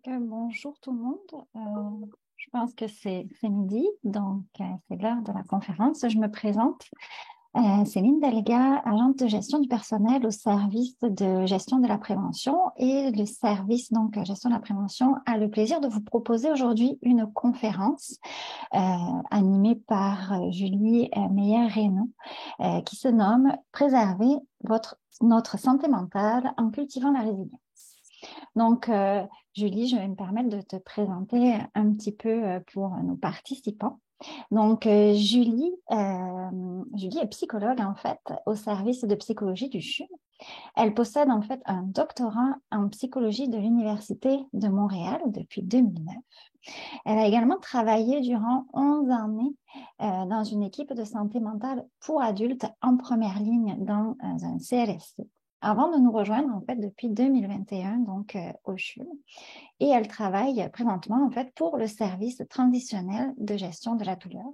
Bonjour tout le monde. Je pense que c'est midi, donc c'est l'heure de la conférence. Je me présente. Céline Delga, agente de gestion du personnel au service de gestion de la prévention. Et le service gestion de la prévention a le plaisir de vous proposer aujourd'hui une conférence animée par Julie Meyer-Reynaud qui se nomme Préserver notre santé mentale en cultivant la résilience. Donc, Julie, je vais me permettre de te présenter un petit peu pour nos participants. Donc, Julie est psychologue, en fait, au service de psychologie du CHUM. Elle possède, en fait, un doctorat en psychologie de l'Université de Montréal depuis 2009. Elle a également travaillé durant 11 années dans une équipe de santé mentale pour adultes en première ligne dans un CLSC, avant de nous rejoindre, en fait, depuis 2021, donc au CHUM. Et elle travaille présentement, en fait, pour le service transitionnel de gestion de la douleur.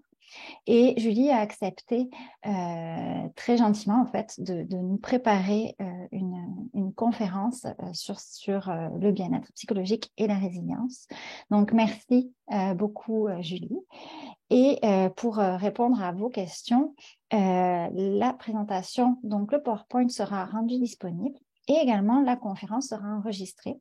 Et Julie a accepté très gentiment, en fait, de nous préparer une conférence sur le bien-être psychologique et la résilience. Donc, merci beaucoup, Julie. Et pour répondre à vos questions, la présentation, donc le PowerPoint sera rendu disponible et également la conférence sera enregistrée.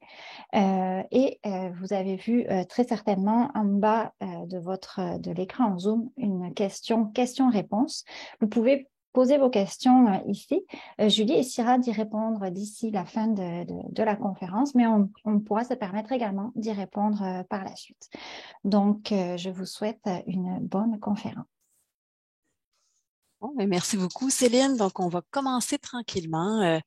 Vous avez vu très certainement en bas de l'écran en Zoom une question-réponse. Vous pouvez poser vos questions ici. Julie essaiera d'y répondre d'ici la fin de la conférence, mais on pourra se permettre également d'y répondre par la suite. Donc, je vous souhaite une bonne conférence. Bon, merci beaucoup, Céline. Donc, on va commencer tranquillement.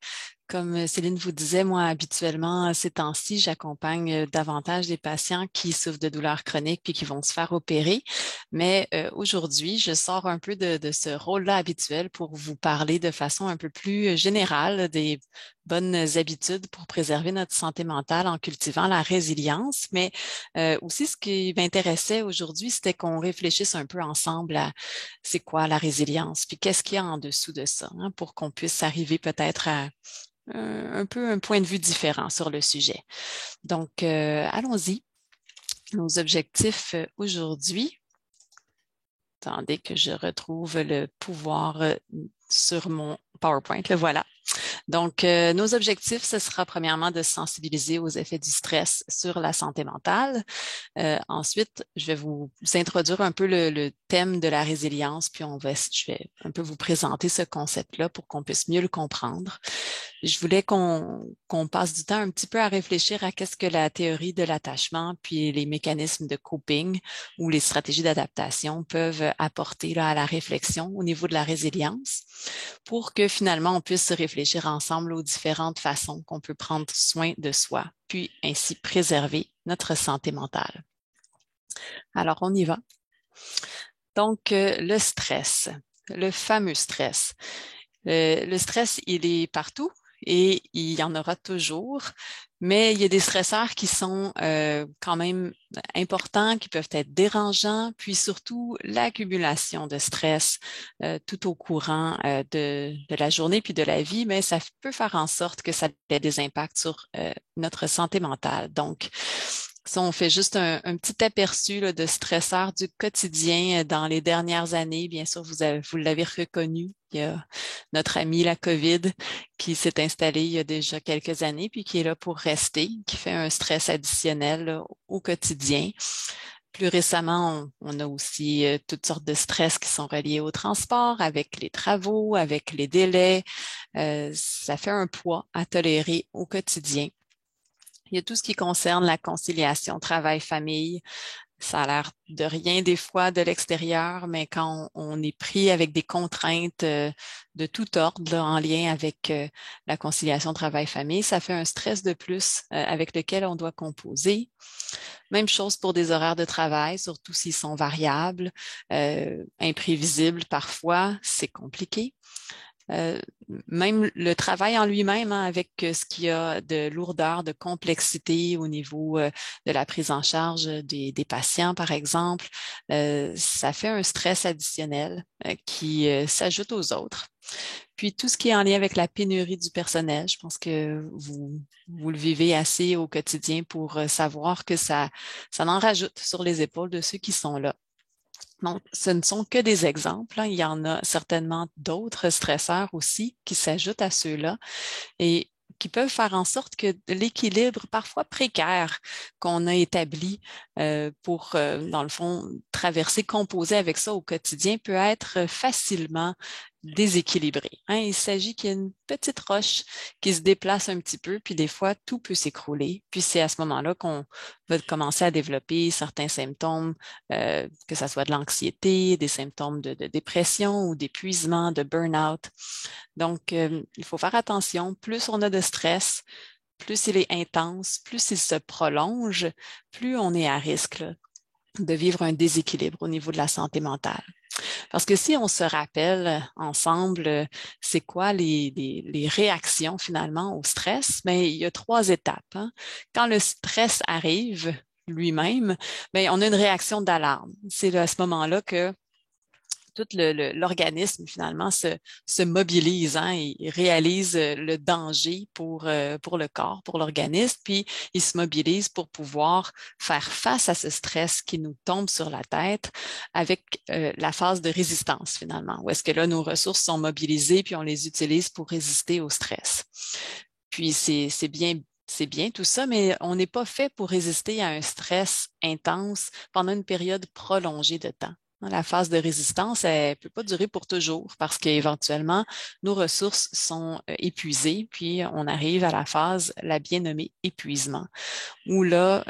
Comme Céline vous disait, moi, habituellement, ces temps-ci, j'accompagne davantage des patients qui souffrent de douleurs chroniques puis qui vont se faire opérer. Mais aujourd'hui, je sors un peu de ce rôle-là habituel pour vous parler de façon un peu plus générale des bonnes habitudes pour préserver notre santé mentale en cultivant la résilience. Mais aussi, ce qui m'intéressait aujourd'hui, c'était qu'on réfléchisse un peu ensemble à c'est quoi la résilience, puis qu'est-ce qu'il y a en dessous de ça, hein, pour qu'on puisse arriver peut-être à un peu un point de vue différent sur le sujet. Donc, allons-y. Nos objectifs aujourd'hui. Attendez que je retrouve le pouvoir sur mon PowerPoint. Le voilà. Donc, nos objectifs, ce sera premièrement de sensibiliser aux effets du stress sur la santé mentale. Ensuite, je vais vous introduire un peu le thème de la résilience, puis je vais un peu vous présenter ce concept-là pour qu'on puisse mieux le comprendre. Je voulais qu'on passe du temps un petit peu à réfléchir à qu'est-ce que la théorie de l'attachement, puis les mécanismes de coping ou les stratégies d'adaptation peuvent apporter là, à la réflexion au niveau de la résilience, pour que finalement on puisse se réfléchir ensemble aux différentes façons qu'on peut prendre soin de soi, puis ainsi préserver notre santé mentale. Alors, on y va. Donc, le stress, le fameux stress. Le stress, il est partout et il y en aura toujours, mais il y a des stresseurs qui sont quand même importants, qui peuvent être dérangeants, puis surtout l'accumulation de stress tout au courant de la journée puis de la vie, mais ça peut faire en sorte que ça ait des impacts sur notre santé mentale. Donc, ça, on fait juste un petit aperçu là, de stresseurs du quotidien dans les dernières années. Bien sûr, vous l'avez reconnu. Il y a notre ami la COVID qui s'est installé il y a déjà quelques années puis qui est là pour rester, qui fait un stress additionnel là, au quotidien. Plus récemment, on a aussi toutes sortes de stress qui sont reliés au transport, avec les travaux, avec les délais. Ça fait un poids à tolérer au quotidien. Il y a tout ce qui concerne la conciliation travail-famille. Ça a l'air de rien des fois de l'extérieur, mais quand on est pris avec des contraintes de tout ordre là, en lien avec la conciliation travail-famille, ça fait un stress de plus avec lequel on doit composer. Même chose pour des horaires de travail, surtout s'ils sont variables, imprévisibles parfois, c'est compliqué. Même le travail en lui-même, hein, avec ce qu'il y a de lourdeur, de complexité au niveau de la prise en charge des patients, par exemple, ça fait un stress additionnel qui s'ajoute aux autres. Puis tout ce qui est en lien avec la pénurie du personnel, je pense que vous le vivez assez au quotidien pour savoir que ça en rajoute sur les épaules de ceux qui sont là. Donc, ce ne sont que des exemples, hein. Il y en a certainement d'autres stresseurs aussi qui s'ajoutent à ceux-là et qui peuvent faire en sorte que l'équilibre parfois précaire qu'on a établi pour, dans le fond, traverser, composer avec ça au quotidien peut être facilement déséquilibré, hein. Il s'agit qu'il y ait une petite roche qui se déplace un petit peu, puis des fois, tout peut s'écrouler. Puis c'est à ce moment-là qu'on va commencer à développer certains symptômes, que ce soit de l'anxiété, des symptômes de dépression ou d'épuisement, de burn-out. Donc, il faut faire attention. Plus on a de stress, plus il est intense, plus il se prolonge, plus on est à risque là, de vivre un déséquilibre au niveau de la santé mentale. Parce que si on se rappelle ensemble, c'est quoi les réactions finalement au stress, mais il y a 3 étapes, hein. Quand le stress arrive lui-même, bien, on a une réaction d'alarme. C'est à ce moment-là que tout l'organisme finalement se mobilise, hein, il réalise le danger pour le corps, pour l'organisme, puis il se mobilise pour pouvoir faire face à ce stress qui nous tombe sur la tête avec la phase de résistance finalement, où est-ce que là, nos ressources sont mobilisées, puis on les utilise pour résister au stress. Puis c'est bien tout ça, mais on n'est pas fait pour résister à un stress intense pendant une période prolongée de temps. La phase de résistance, elle ne peut pas durer pour toujours parce qu'éventuellement, nos ressources sont épuisées, puis on arrive à la phase, la bien nommée épuisement, où là,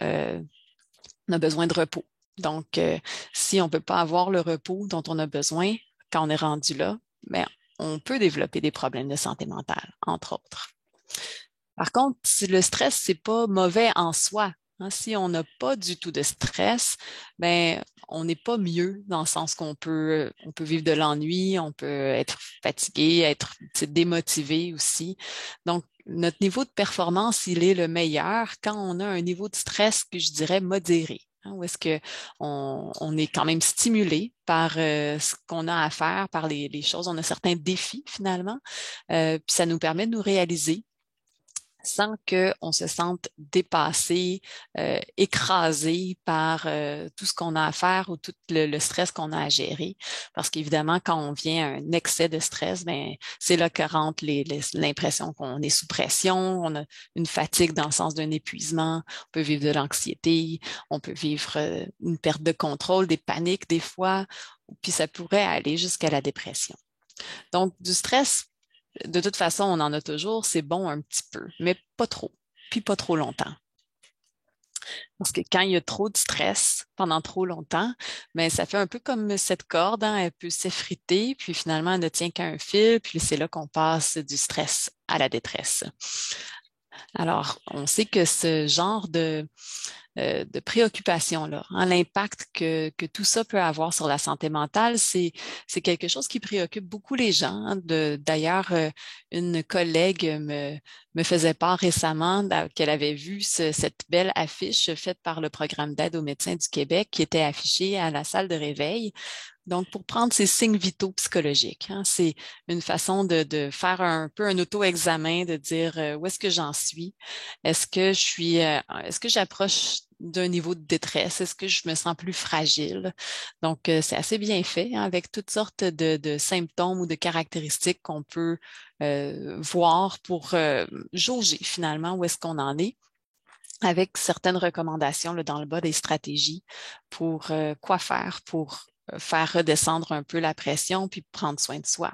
on a besoin de repos. Donc, si on ne peut pas avoir le repos dont on a besoin quand on est rendu là, bien, on peut développer des problèmes de santé mentale, entre autres. Par contre, si le stress, c'est pas mauvais en soi, hein. Si on n'a pas du tout de stress, ben on n'est pas mieux dans le sens on peut vivre de l'ennui, on peut être fatigué, être démotivé aussi. Donc, notre niveau de performance, il est le meilleur quand on a un niveau de stress que je dirais modéré, hein, où est-ce que on est quand même stimulé par ce qu'on a à faire, par les choses. On a certains défis finalement, puis ça nous permet de nous réaliser sans qu'on se sente dépassé, écrasé par tout ce qu'on a à faire ou tout le stress qu'on a à gérer. Parce qu'évidemment, quand on vient à un excès de stress, ben, c'est là que rentre l'impression qu'on est sous pression, on a une fatigue dans le sens d'un épuisement, on peut vivre de l'anxiété, on peut vivre une perte de contrôle, des paniques des fois, puis ça pourrait aller jusqu'à la dépression. Donc, du stress, de toute façon, on en a toujours, c'est bon un petit peu, mais pas trop, puis pas trop longtemps. Parce que quand il y a trop de stress pendant trop longtemps, ben ça fait un peu comme cette corde, hein, elle peut s'effriter, puis finalement, elle ne tient qu'à un fil, puis c'est là qu'on passe du stress à la détresse. Alors, on sait que ce genre de préoccupation-là, hein, l'impact que tout ça peut avoir sur la santé mentale, c'est quelque chose qui préoccupe beaucoup les gens, hein. D'ailleurs, une collègue me faisait part récemment qu'elle avait vu cette belle affiche faite par le programme d'aide aux médecins du Québec qui était affichée à la salle de réveil. Donc, pour prendre ces signes vitaux psychologiques, hein, c'est une façon de faire un peu un auto-examen, de dire où est-ce que j'en suis? Est-ce que j'approche d'un niveau de détresse? Est-ce que je me sens plus fragile? Donc, c'est assez bien fait, hein, avec toutes sortes de symptômes ou de caractéristiques qu'on peut voir pour jauger finalement où est-ce qu'on en est, avec certaines recommandations là, dans le bas des stratégies pour quoi faire pour faire redescendre un peu la pression puis prendre soin de soi.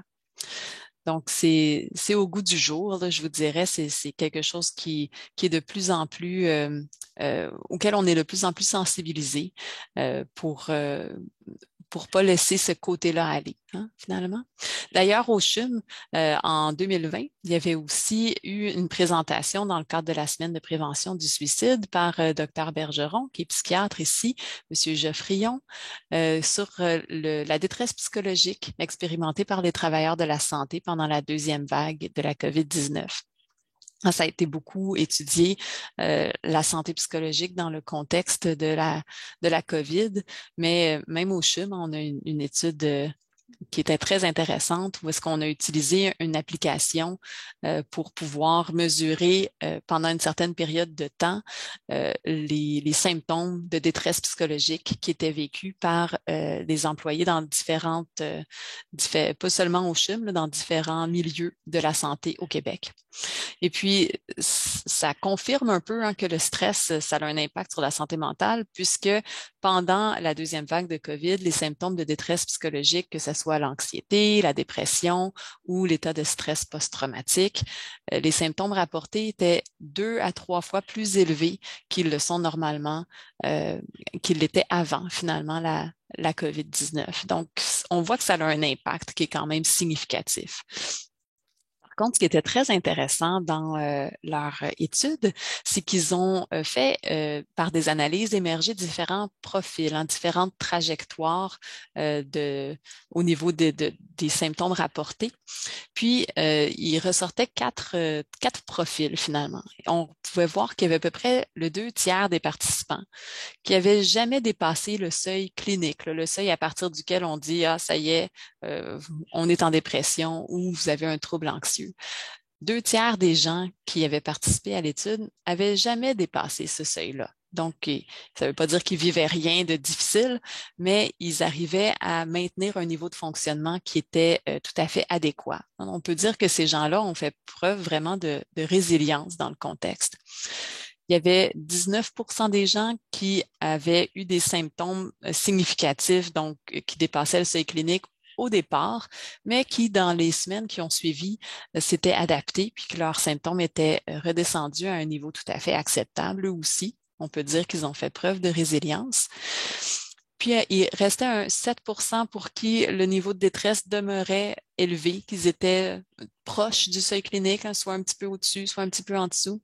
Donc, c'est au goût du jour, là, je vous dirais, c'est quelque chose qui est de plus en plus, auquel on est de plus en plus sensibilisé pour pas laisser ce côté-là aller, hein, finalement. D'ailleurs, au CHUM, en 2020, il y avait aussi eu une présentation dans le cadre de la semaine de prévention du suicide par Dr Bergeron, qui est psychiatre ici, Monsieur Geoffrion, sur la détresse psychologique expérimentée par les travailleurs de la santé pendant la deuxième vague de la COVID-19. Ça a été beaucoup étudié, la santé psychologique dans le contexte de la COVID, mais même au CHUM, on a une étude qui était très intéressante, où est-ce qu'on a utilisé une application pour pouvoir mesurer pendant une certaine période de temps les symptômes de détresse psychologique qui étaient vécus par les employés dans différentes, pas seulement au CHUM, là, dans différents milieux de la santé au Québec. Et puis, ça confirme un peu que le stress, ça a un impact sur la santé mentale, puisque pendant la deuxième vague de COVID, les symptômes de détresse psychologique, que ce soit l'anxiété, la dépression ou l'état de stress post-traumatique, les symptômes rapportés étaient 2 à 3 fois plus élevés qu'ils le sont normalement, qu'ils l'étaient avant, finalement, la COVID-19. Donc, on voit que ça a un impact qui est quand même significatif. Par contre, ce qui était très intéressant dans leur étude, c'est qu'ils ont fait, par des analyses, émerger différents profils, différentes trajectoires au niveau des symptômes rapportés. Puis, il ressortait quatre profils finalement. On pouvait voir qu'il y avait à peu près le 2 tiers des participants qui n'avaient jamais dépassé le seuil clinique, le seuil à partir duquel on dit « Ah, ça y est, on est en dépression » ou « Vous avez un trouble anxieux ». 2 tiers des gens qui avaient participé à l'étude n'avaient jamais dépassé ce seuil-là. Donc, ça ne veut pas dire qu'ils vivaient rien de difficile, mais ils arrivaient à maintenir un niveau de fonctionnement qui était tout à fait adéquat. On peut dire que ces gens-là ont fait preuve vraiment de résilience dans le contexte. Il y avait 19% des gens qui avaient eu des symptômes significatifs, donc qui dépassaient le seuil clinique au départ, mais qui, dans les semaines qui ont suivi, s'étaient adaptés puis que leurs symptômes étaient redescendus à un niveau tout à fait acceptable eux aussi. On peut dire qu'ils ont fait preuve de résilience. Puis, il restait un 7% pour qui le niveau de détresse demeurait élevé, qu'ils étaient proches du seuil clinique, soit un petit peu au-dessus, soit un petit peu en dessous.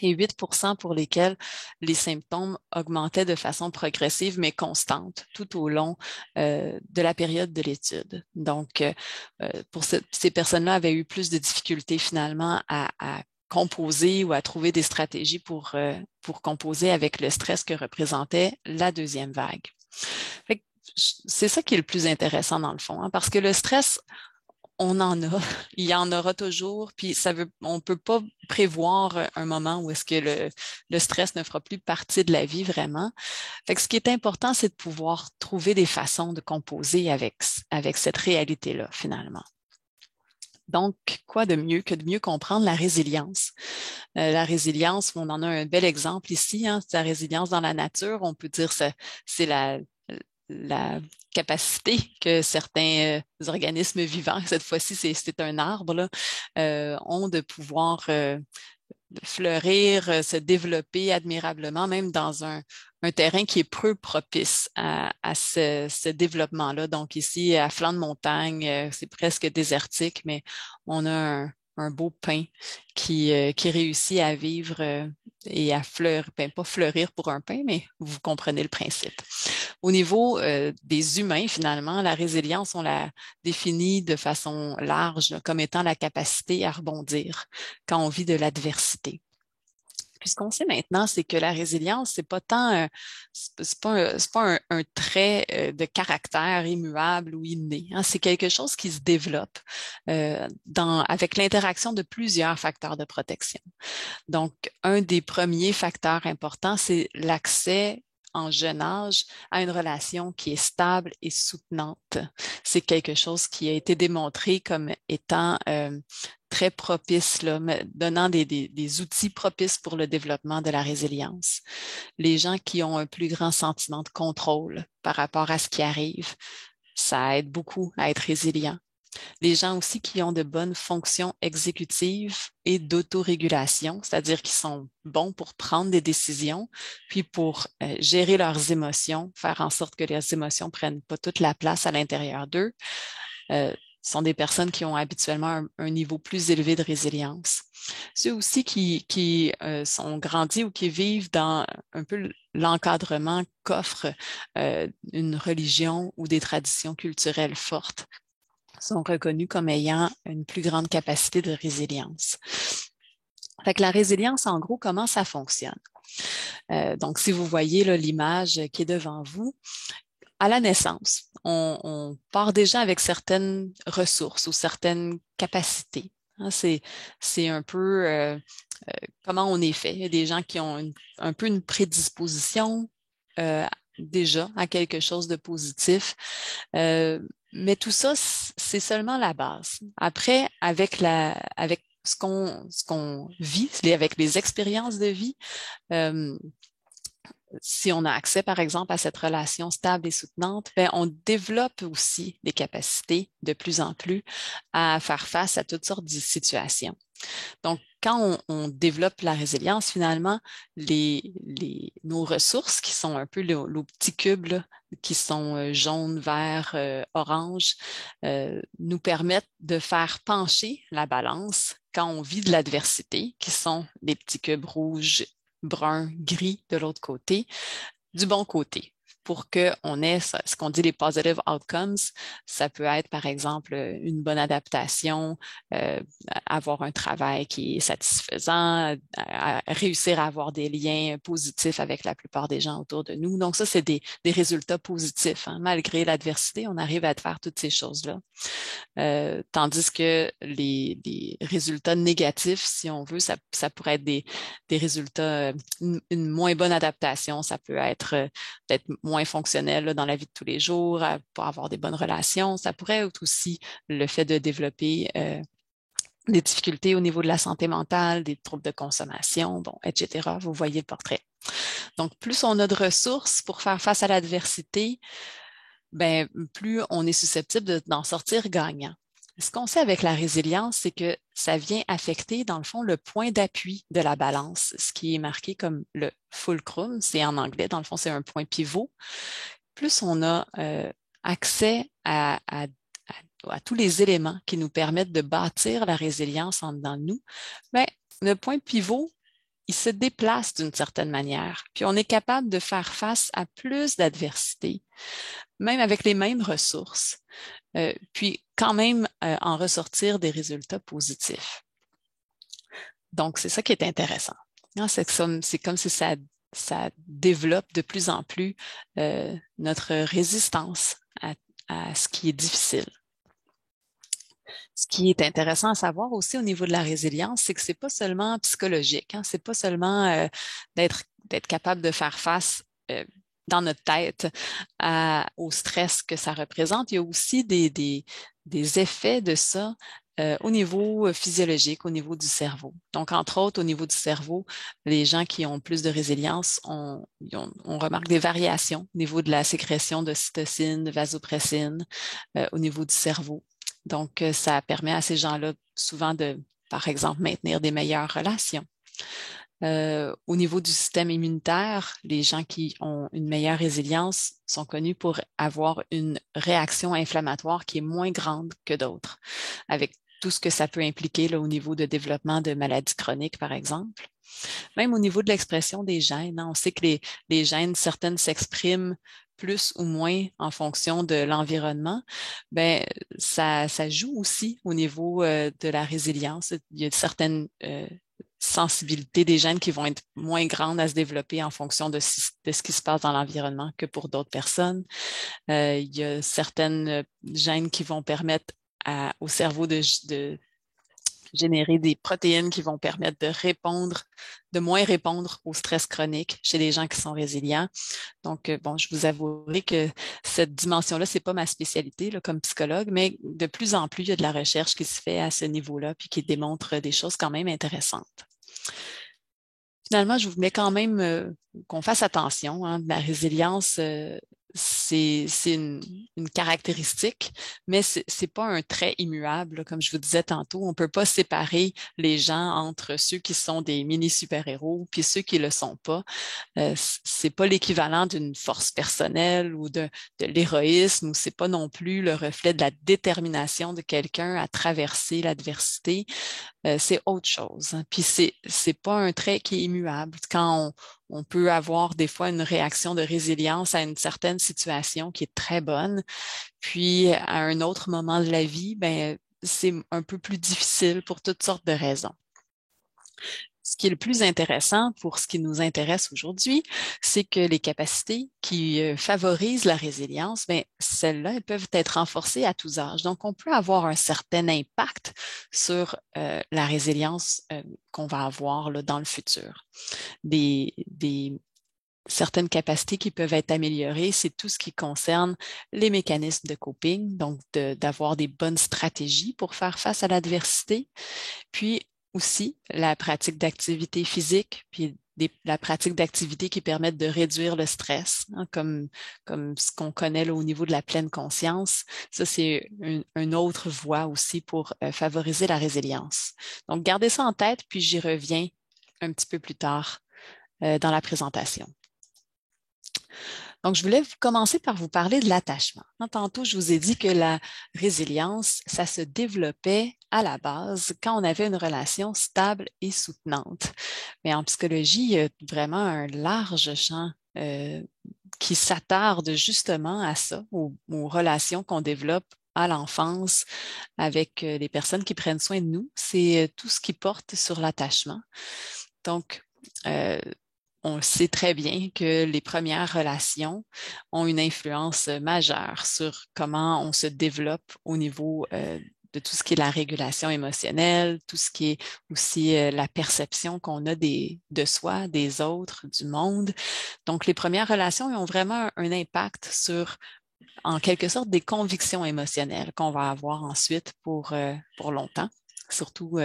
Et 8% pour lesquels les symptômes augmentaient de façon progressive mais constante tout au long de la période de l'étude. Donc, pour ces personnes-là avaient eu plus de difficultés finalement à composer ou à trouver des stratégies pour composer avec le stress que représentait la deuxième vague. C'est ça qui est le plus intéressant dans le fond, parce que le stress, on en a, il y en aura toujours, puis on peut pas prévoir un moment où est-ce que le stress ne fera plus partie de la vie vraiment. Fait que ce qui est important, c'est de pouvoir trouver des façons de composer avec cette réalité-là, finalement. Donc, quoi de mieux que de mieux comprendre la résilience? La résilience, on en a un bel exemple ici, c'est la résilience dans la nature. On peut dire que c'est la capacité que certains organismes vivants, cette fois-ci c'est un arbre, là, ont de pouvoir fleurir, se développer admirablement, même dans un terrain qui est peu propice à ce développement-là. Donc ici, à flanc de montagne, c'est presque désertique, mais on a un beau pin qui réussit à vivre et à fleurir, pas fleurir pour un pin, mais vous comprenez le principe. Au niveau des humains, finalement, la résilience, on la définit de façon large comme étant la capacité à rebondir quand on vit de l'adversité. Puis ce qu'on sait maintenant, c'est que la résilience, c'est pas tant, c'est pas un trait de caractère immuable ou inné. C'est quelque chose qui se développe avec l'interaction de plusieurs facteurs de protection. Donc, un des premiers facteurs importants, c'est l'accès en jeune âge à une relation qui est stable et soutenante. C'est quelque chose qui a été démontré comme étant très propice, là, donnant des outils propices pour le développement de la résilience. Les gens qui ont un plus grand sentiment de contrôle par rapport à ce qui arrive, ça aide beaucoup à être résilient. Les gens aussi qui ont de bonnes fonctions exécutives et d'autorégulation, c'est-à-dire qui sont bons pour prendre des décisions, puis pour gérer leurs émotions, faire en sorte que les émotions ne prennent pas toute la place à l'intérieur d'eux, sont des personnes qui ont habituellement un niveau plus élevé de résilience. Ceux aussi qui sont grandis ou qui vivent dans un peu l'encadrement qu'offre une religion ou des traditions culturelles fortes, sont reconnus comme ayant une plus grande capacité de résilience. Fait que la résilience, en gros, comment ça fonctionne? Donc, si vous voyez là, l'image qui est devant vous, à la naissance, on part déjà avec certaines ressources ou certaines capacités. Hein, c'est un peu comment on est fait. Il y a des gens qui ont un peu une prédisposition euh, déjà à quelque chose de positif. Mais tout ça, c'est seulement la base. Après, avec ce qu'on vit, avec les expériences de vie, euh, si on a accès, par exemple, à cette relation stable et soutenante, ben, on développe aussi des capacités de plus en plus à faire face à toutes sortes de situations. Donc, quand on développe la résilience, finalement, nos ressources, qui sont un peu nos petits cubes, là, qui sont jaunes, verts, orange, nous permettent de faire pencher la balance quand on vit de l'adversité, qui sont les petits cubes rouges, bruns, gris de l'autre côté, du bon côté pour qu'on ait ce qu'on dit les positive outcomes. Ça peut être, par exemple, une bonne adaptation, euh, avoir un travail qui est satisfaisant, réussir à avoir des liens positifs avec la plupart des gens autour de nous. Donc ça, c'est des résultats positifs. Hein. Malgré l'adversité, on arrive à faire toutes ces choses-là. Tandis que les résultats négatifs, si on veut, ça pourrait être des résultats, une moins bonne adaptation, ça peut être peut-être moins fonctionnel là, dans la vie de tous les jours, pour avoir des bonnes relations. Ça pourrait être aussi le fait de développer des difficultés au niveau de la santé mentale, des troubles de consommation, bon, etc. Vous voyez le portrait. Donc, plus on a de ressources pour faire face à l'adversité, ben, plus on est susceptible d'en sortir gagnant. Ce qu'on sait avec la résilience, c'est que ça vient affecter, dans le fond, le point d'appui de la balance, ce qui est marqué comme le fulcrum, c'est en anglais, dans le fond, c'est un point pivot. Plus on a accès à tous les éléments qui nous permettent de bâtir la résilience en dedans de nous, ben, le point pivot, il se déplace d'une certaine manière. Puis on est capable de faire face à plus d'adversités, même avec les mêmes ressources, puis quand même en ressortir des résultats positifs. Donc, c'est ça qui est intéressant. C'est comme si ça développe de plus en plus notre résistance à ce qui est difficile. Ce qui est intéressant à savoir aussi au niveau de la résilience, c'est que c'est pas seulement psychologique, hein, c'est pas seulement d'être capable de faire face dans notre tête au stress que ça représente. Il y a aussi des effets de ça au niveau physiologique, au niveau du cerveau. Donc, entre autres, au niveau du cerveau, les gens qui ont plus de résilience, on remarque des variations au niveau de la sécrétion de cytocine, de vasopressine, au niveau du cerveau. Donc, ça permet à ces gens-là souvent de, par exemple, maintenir des meilleures relations. Au niveau du système immunitaire, les gens qui ont une meilleure résilience sont connus pour avoir une réaction inflammatoire qui est moins grande que d'autres, avec tout ce que ça peut impliquer là, au niveau de développement de maladies chroniques, par exemple. Même au niveau de l'expression des gènes, hein, on sait que les gènes, certaines s'expriment plus ou moins en fonction de l'environnement, ben ça joue aussi au niveau de la résilience. Il y a certaines sensibilités des gènes qui vont être moins grandes à se développer en fonction de ce qui se passe dans l'environnement que pour d'autres personnes. Il y a certaines gènes qui vont permettre au cerveau de générer des protéines qui vont permettre de moins répondre au stress chronique chez les gens qui sont résilients. Donc, bon, je vous avouerai que cette dimension-là, c'est pas ma spécialité là, comme psychologue, mais de plus en plus, il y a de la recherche qui se fait à ce niveau-là, puis qui démontre des choses quand même intéressantes. Finalement, je vous mets quand même qu'on fasse attention. Hein, la résilience, c'est une caractéristique, mais c'est pas un trait immuable. Là, comme je vous disais tantôt, on peut pas séparer les gens entre ceux qui sont des mini super-héros puis ceux qui le sont pas. C'est pas l'équivalent d'une force personnelle ou de l'héroïsme, ou c'est pas non plus le reflet de la détermination de quelqu'un à traverser l'adversité. C'est autre chose. Hein. Puis c'est pas un trait qui est immuable. Quand on peut avoir des fois une réaction de résilience à une certaine situation qui est très bonne, puis à un autre moment de la vie, ben c'est un peu plus difficile pour toutes sortes de raisons. Ce qui est le plus intéressant pour ce qui nous intéresse aujourd'hui, c'est que les capacités qui favorisent la résilience, bien, celles-là, elles peuvent être renforcées à tous âges. Donc, on peut avoir un certain impact sur la résilience qu'on va avoir là, dans le futur. Des certaines capacités qui peuvent être améliorées, c'est tout ce qui concerne les mécanismes de coping, donc d'avoir des bonnes stratégies pour faire face à l'adversité, puis aussi la pratique d'activité physique, puis la pratique d'activités qui permettent de réduire le stress, hein, comme ce qu'on connaît là, au niveau de la pleine conscience. Ça, c'est une autre voie aussi pour favoriser la résilience. Donc, gardez ça en tête, puis j'y reviens un petit peu plus tard dans la présentation. Donc, je voulais commencer par vous parler de l'attachement. Tantôt, je vous ai dit que la résilience, ça se développait à la base quand on avait une relation stable et soutenante. Mais en psychologie, il y a vraiment un large champ qui s'attarde justement à ça, aux relations qu'on développe à l'enfance avec les personnes qui prennent soin de nous. C'est tout ce qui porte sur l'attachement. Donc, on sait très bien que les premières relations ont une influence majeure sur comment on se développe au niveau de tout ce qui est la régulation émotionnelle, tout ce qui est aussi la perception qu'on a de soi, des autres, du monde. Donc, les premières relations ont vraiment un impact sur, en quelque sorte, des convictions émotionnelles qu'on va avoir ensuite pour longtemps, surtout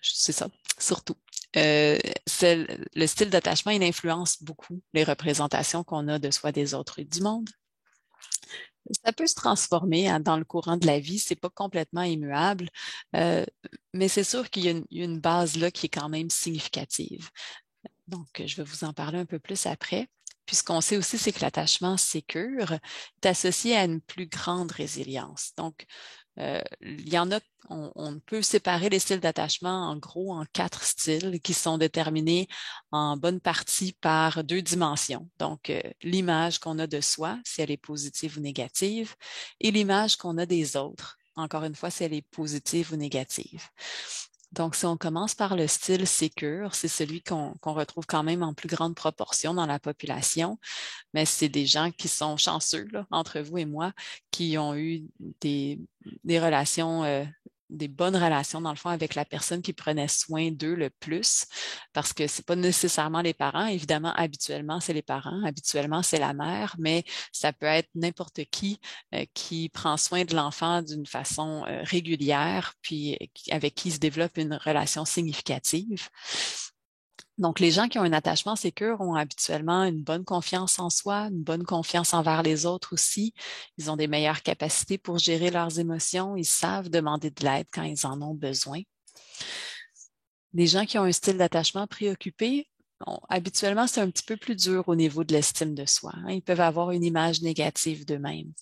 c'est ça, surtout. Le style d'attachement, il influence beaucoup les représentations qu'on a de soi, des autres et du monde. Ça peut se transformer dans le courant de la vie, c'est pas complètement immuable, mais c'est sûr qu'il y a une base là qui est quand même significative. Donc, je vais vous en parler un peu plus après. Puis, ce qu'on sait aussi, c'est que l'attachement sécure est associé à une plus grande résilience. Donc, il y en a, on peut séparer les styles d'attachement en gros en 4 styles qui sont déterminés en bonne partie par 2 dimensions. Donc, l'image qu'on a de soi, si elle est positive ou négative, et l'image qu'on a des autres, encore une fois, si elle est positive ou négative. Donc, si on commence par le style sécure, c'est celui qu'on retrouve quand même en plus grande proportion dans la population, mais c'est des gens qui sont chanceux, là, entre vous et moi, qui ont eu des relations, des bonnes relations, dans le fond, avec la personne qui prenait soin d'eux le plus, parce que c'est pas nécessairement les parents. Évidemment, habituellement, c'est les parents, habituellement, c'est la mère, mais ça peut être n'importe qui prend soin de l'enfant d'une façon régulière, puis avec qui se développe une relation significative. Donc, les gens qui ont un attachement sécure ont habituellement une bonne confiance en soi, une bonne confiance envers les autres aussi. Ils ont des meilleures capacités pour gérer leurs émotions. Ils savent demander de l'aide quand ils en ont besoin. Les gens qui ont un style d'attachement préoccupé, habituellement, c'est un petit peu plus dur au niveau de l'estime de soi. Ils peuvent avoir une image négative d'eux-mêmes.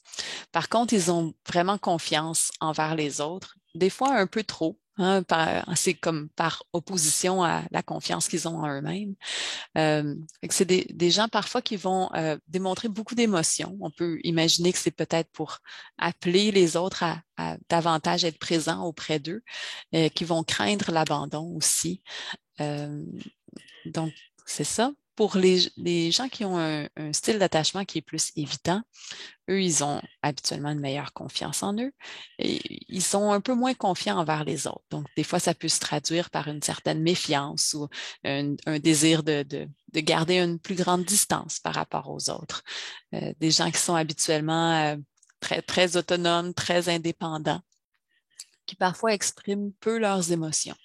Par contre, ils ont vraiment confiance envers les autres, des fois un peu trop. C'est comme par opposition à la confiance qu'ils ont en eux-mêmes. C'est des gens parfois qui vont démontrer beaucoup d'émotions. On peut imaginer que c'est peut-être pour appeler les autres à davantage être présents auprès d'eux, qui vont craindre l'abandon aussi. Donc, c'est ça. Pour les gens qui ont un style d'attachement qui est plus évitant, eux, ils ont habituellement une meilleure confiance en eux et ils sont un peu moins confiants envers les autres. Donc, des fois, ça peut se traduire par une certaine méfiance ou un désir de garder une plus grande distance par rapport aux autres. Des gens qui sont habituellement très, très autonomes, très indépendants, qui parfois expriment peu leurs émotions.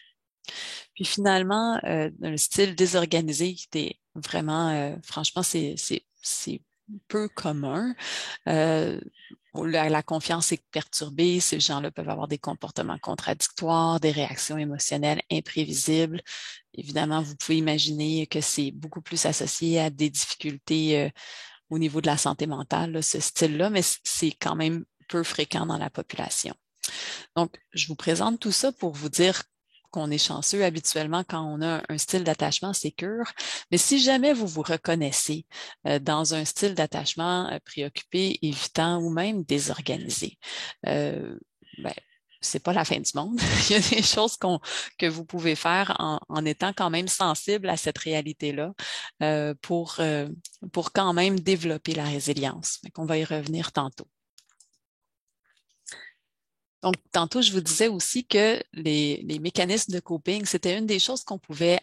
Puis finalement, un style désorganisé qui était vraiment, franchement, c'est peu commun. La confiance est perturbée. Ces gens-là peuvent avoir des comportements contradictoires, des réactions émotionnelles imprévisibles. Évidemment, vous pouvez imaginer que c'est beaucoup plus associé à des difficultés au niveau de la santé mentale, là, ce style-là, mais c'est quand même peu fréquent dans la population. Donc, je vous présente tout ça pour vous dire qu'on est chanceux habituellement quand on a un style d'attachement sécure. Mais si jamais vous vous reconnaissez dans un style d'attachement préoccupé, évitant ou même désorganisé, ben, c'est pas la fin du monde. Il y a des choses que vous pouvez faire en étant quand même sensible à cette réalité-là pour quand même développer la résilience. Donc, on va y revenir tantôt. Donc, tantôt, je vous disais aussi que les mécanismes de coping, c'était une des choses qu'on pouvait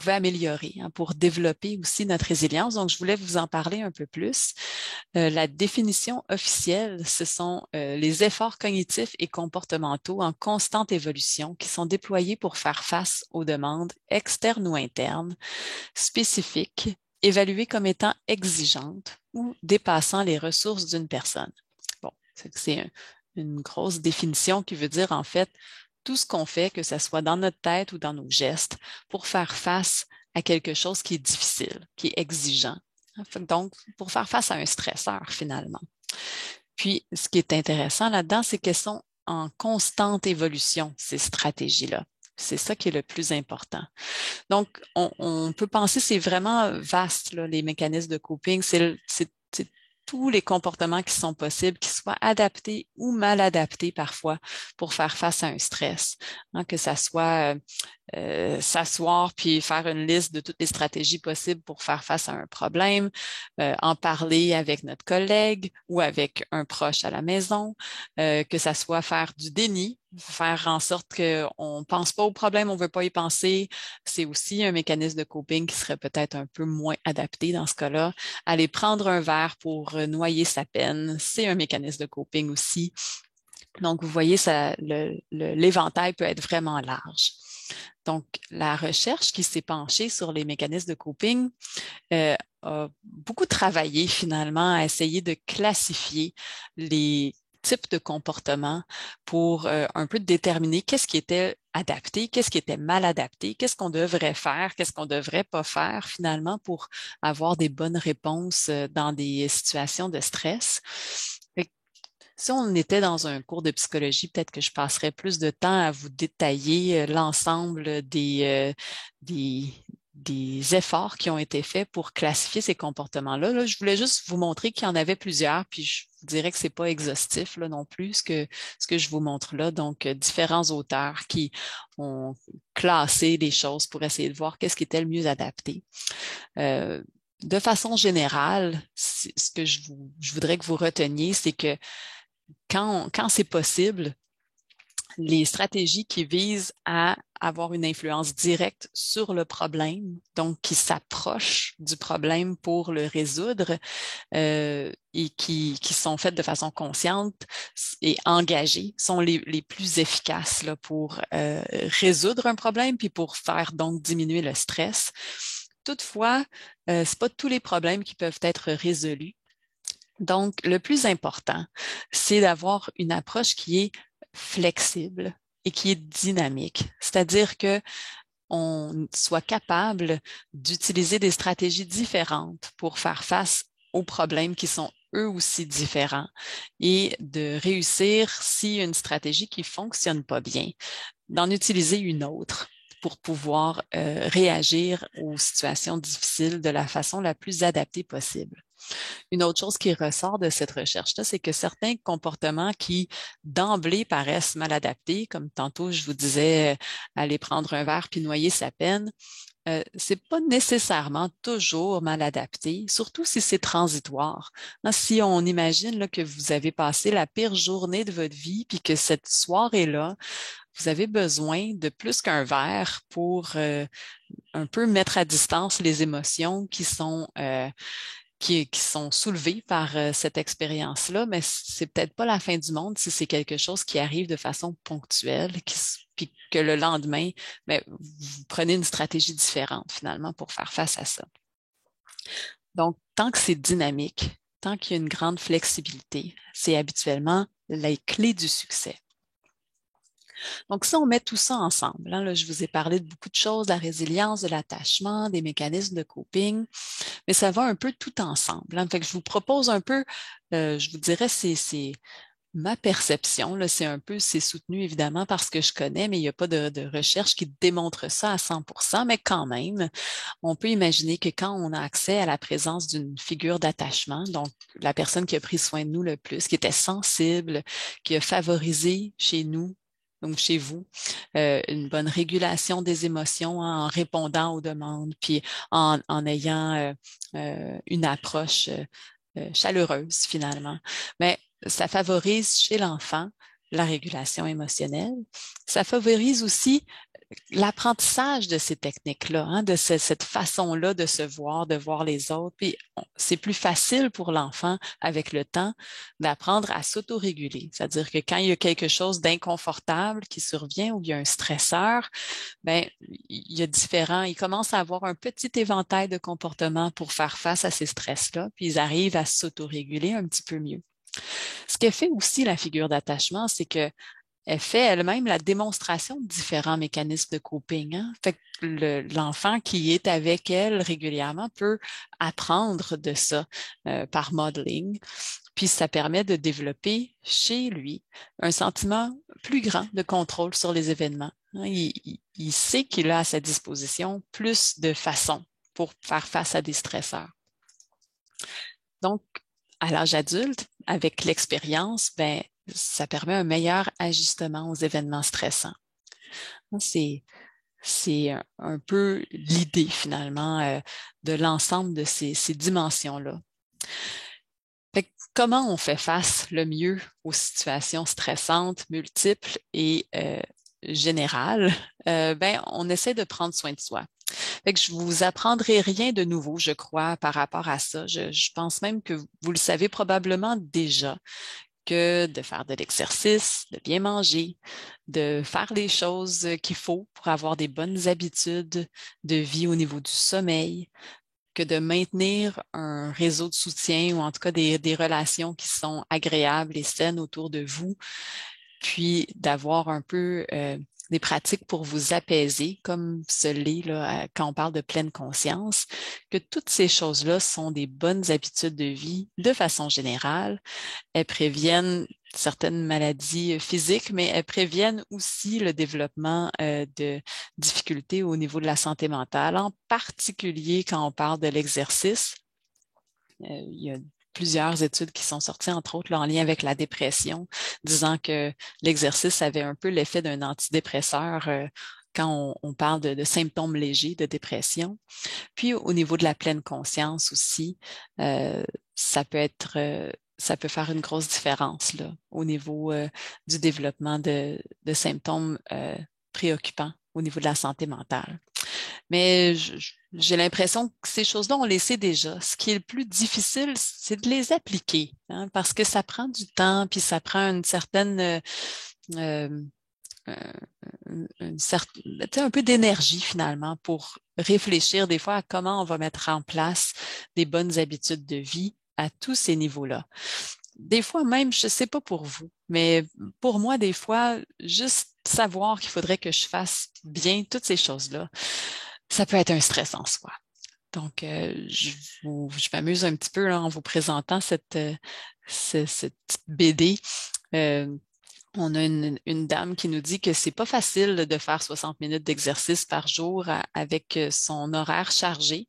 améliorer pour développer aussi notre résilience. Donc, je voulais vous en parler un peu plus. La définition officielle, ce sont les efforts cognitifs et comportementaux en constante évolution qui sont déployés pour faire face aux demandes externes ou internes, spécifiques, évaluées comme étant exigeantes ou dépassant les ressources d'une personne. Bon, c'est une grosse définition qui veut dire en fait tout ce qu'on fait, que ce soit dans notre tête ou dans nos gestes, pour faire face à quelque chose qui est difficile, qui est exigeant. Donc, pour faire face à un stresseur, finalement. Puis, ce qui est intéressant là-dedans, c'est qu'elles sont en constante évolution, ces stratégies-là. C'est ça qui est le plus important. Donc, on peut penser, c'est vraiment vaste, là, les mécanismes de coping. C'est tous les comportements qui sont possibles, qui soient adaptés ou mal adaptés parfois pour faire face à un stress. Que ça soit s'asseoir puis faire une liste de toutes les stratégies possibles pour faire face à un problème, en parler avec notre collègue ou avec un proche à la maison, que ça soit faire du déni, faire en sorte qu'on ne pense pas au problème, on ne veut pas y penser. C'est aussi un mécanisme de coping qui serait peut-être un peu moins adapté dans ce cas-là. Aller prendre un verre pour noyer sa peine, c'est un mécanisme de coping aussi. Donc, vous voyez, l'éventail peut être vraiment large. Donc, la recherche qui s'est penchée sur les mécanismes de coping a beaucoup travaillé finalement à essayer de classifier les types de comportements pour un peu déterminer qu'est-ce qui était adapté, qu'est-ce qui était mal adapté, qu'est-ce qu'on devrait faire, qu'est-ce qu'on devrait pas faire finalement pour avoir des bonnes réponses dans des situations de stress. Si on était dans un cours de psychologie, peut-être que je passerais plus de temps à vous détailler l'ensemble des efforts qui ont été faits pour classifier ces comportements-là. Là, je voulais juste vous montrer qu'il y en avait plusieurs, puis je vous dirais que c'est pas exhaustif là, non plus ce que je vous montre là. Donc, différents auteurs qui ont classé les choses pour essayer de voir qu'est-ce qui était le mieux adapté. De façon générale, ce que je voudrais que vous reteniez, c'est que quand c'est possible, les stratégies qui visent à avoir une influence directe sur le problème, donc qui s'approchent du problème pour le résoudre et qui sont faites de façon consciente et engagées, sont les plus efficaces là, pour résoudre un problème puis pour faire donc diminuer le stress. Toutefois, c'est pas tous les problèmes qui peuvent être résolus. Donc, le plus important, c'est d'avoir une approche qui est flexible et qui est dynamique. C'est-à-dire que on soit capable d'utiliser des stratégies différentes pour faire face aux problèmes qui sont eux aussi différents et de réussir, si une stratégie qui fonctionne pas bien, d'en utiliser une autre pour pouvoir réagir aux situations difficiles de la façon la plus adaptée possible. Une autre chose qui ressort de cette recherche-là, c'est que certains comportements qui d'emblée paraissent mal adaptés, comme tantôt je vous disais, aller prendre un verre puis noyer sa peine, c'est pas nécessairement toujours mal adapté, surtout si c'est transitoire. Si on imagine là, que vous avez passé la pire journée de votre vie puis que cette soirée-là, vous avez besoin de plus qu'un verre pour un peu mettre à distance les émotions qui sont soulevés par cette expérience-là, mais c'est peut-être pas la fin du monde si c'est quelque chose qui arrive de façon ponctuelle, puis que le lendemain, ben, vous prenez une stratégie différente finalement pour faire face à ça. Donc, tant que c'est dynamique, tant qu'il y a une grande flexibilité, c'est habituellement la clé du succès. Donc, si on met tout ça ensemble, là, je vous ai parlé de beaucoup de choses, de la résilience, de l'attachement, des mécanismes de coping, mais ça va un peu tout ensemble. Fait que je vous propose un peu, je vous dirais, Ma perception, là, c'est soutenu évidemment parce que je connais, mais il n'y a pas de recherche qui démontre ça à 100%, mais quand même, on peut imaginer que quand on a accès à la présence d'une figure d'attachement, donc la personne qui a pris soin de nous le plus, qui était sensible, qui a favorisé chez nous, donc chez vous, une bonne régulation des émotions, hein, en répondant aux demandes, puis en ayant une approche chaleureuse finalement. Mais ça favorise chez l'enfant la régulation émotionnelle. Ça favorise aussi l'apprentissage de ces techniques-là, hein, de cette façon-là de se voir, de voir les autres. Puis c'est plus facile pour l'enfant avec le temps d'apprendre à s'autoréguler. C'est-à-dire que quand il y a quelque chose d'inconfortable qui survient ou il y a un stresseur, ben il y a il commence à avoir un petit éventail de comportements pour faire face à ces stress-là, puis ils arrivent à s'autoréguler un petit peu mieux. Ce qu'elle fait aussi la figure d'attachement, c'est que elle fait elle-même la démonstration de différents mécanismes de coping, hein. Fait que l'enfant qui est avec elle régulièrement peut apprendre de ça par modeling. Puis ça permet de développer chez lui un sentiment plus grand de contrôle sur les événements, hein. Il sait qu'il a à sa disposition plus de façons pour faire face à des stresseurs. Donc, à l'âge adulte, avec l'expérience, ben, ça permet un meilleur ajustement aux événements stressants. C'est un peu l'idée finalement de l'ensemble de ces dimensions-là. Fait que comment on fait face le mieux aux situations stressantes, multiples et générales? Ben, on essaie de prendre soin de soi. Fait que je vous apprendrai rien de nouveau, je crois, par rapport à ça. Je pense même que vous le savez probablement déjà, que de faire de l'exercice, de bien manger, de faire les choses qu'il faut pour avoir des bonnes habitudes de vie au niveau du sommeil, que de maintenir un réseau de soutien ou en tout cas des relations qui sont agréables et saines autour de vous, puis d'avoir un peu des pratiques pour vous apaiser, comme ce l'est là, quand on parle de pleine conscience, que toutes ces choses-là sont des bonnes habitudes de vie de façon générale. Elles préviennent certaines maladies physiques, mais elles préviennent aussi le développement de difficultés au niveau de la santé mentale, en particulier quand on parle de l'exercice. Il y a plusieurs études qui sont sorties, entre autres, là, en lien avec la dépression, disant que l'exercice avait un peu l'effet d'un antidépresseur quand on parle de symptômes légers de dépression. Puis au niveau de la pleine conscience aussi, ça peut être ça peut faire une grosse différence là, au niveau du développement de symptômes préoccupants au niveau de la santé mentale. Mais j'ai l'impression que ces choses-là, on les sait déjà. Ce qui est le plus difficile, c'est de les appliquer, hein, parce que ça prend du temps, puis ça prend une certaine euh, un peu d'énergie finalement pour réfléchir des fois à comment on va mettre en place des bonnes habitudes de vie à tous ces niveaux-là. Des fois même, je ne sais pas pour vous, mais pour moi, des fois, juste savoir qu'il faudrait que je fasse bien toutes ces choses-là, ça peut être un stress en soi. Donc, je m'amuse un petit peu là, en vous présentant cette petite BD. On a une dame qui nous dit que c'est pas facile de faire 60 minutes d'exercice par jour avec son horaire chargé,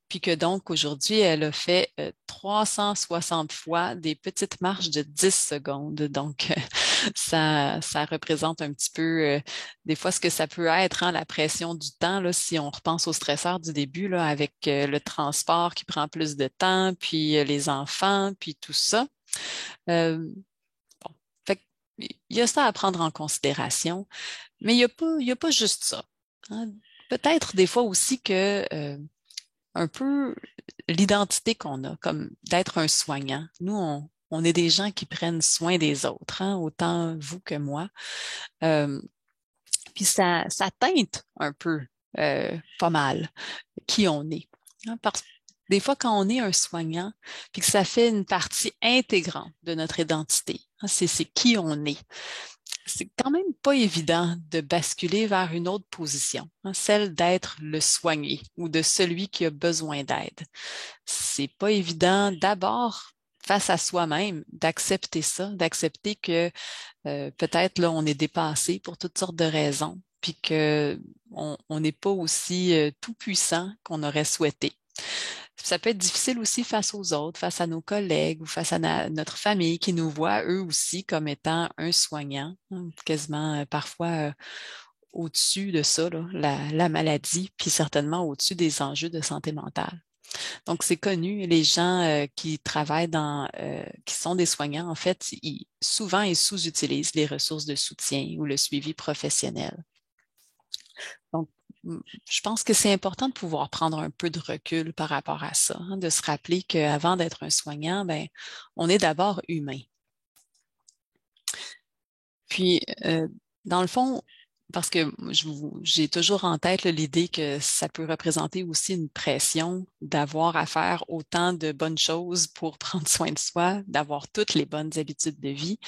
puis que donc aujourd'hui, elle a fait 360 fois des petites marches de 10 secondes. Donc, ça représente un petit peu des fois ce que ça peut être, hein, la pression du temps, là, si on repense au stresseur du début, là, avec le transport qui prend plus de temps, puis les enfants, puis tout ça. Euh, bon. Fait que, il y a ça à prendre en considération, mais il y a pas juste ça, hein. Peut-être des fois aussi que un peu l'identité qu'on a, comme d'être un soignant. Nous, on est des gens qui prennent soin des autres, hein, autant vous que moi. Euh, Puis ça teinte un peu, pas mal, qui on est, hein. Parce que des fois, quand on est un soignant, puis que ça fait une partie intégrante de notre identité, hein, c'est qui on est. C'est quand même pas évident de basculer vers une autre position, hein, celle d'être le soigné ou de celui qui a besoin d'aide. C'est pas évident d'abord face à soi-même, d'accepter ça, d'accepter que peut-être là, on est dépassé pour toutes sortes de raisons, puis que on n'est pas aussi tout puissant qu'on aurait souhaité. Ça peut être difficile aussi face aux autres, face à nos collègues ou face à notre famille qui nous voit eux aussi comme étant un soignant, hein, quasiment parfois au-dessus de ça, là, la maladie, puis certainement au-dessus des enjeux de santé mentale. Donc, c'est connu, les gens qui travaillent qui sont des soignants, en fait, souvent, ils sous-utilisent les ressources de soutien ou le suivi professionnel. Donc, je pense que c'est important de pouvoir prendre un peu de recul par rapport à ça, hein, de se rappeler qu'avant d'être un soignant, ben, on est d'abord humain. Puis, dans le fond, parce que j'ai toujours en tête l'idée que ça peut représenter aussi une pression d'avoir à faire autant de bonnes choses pour prendre soin de soi, d'avoir toutes les bonnes habitudes de vie.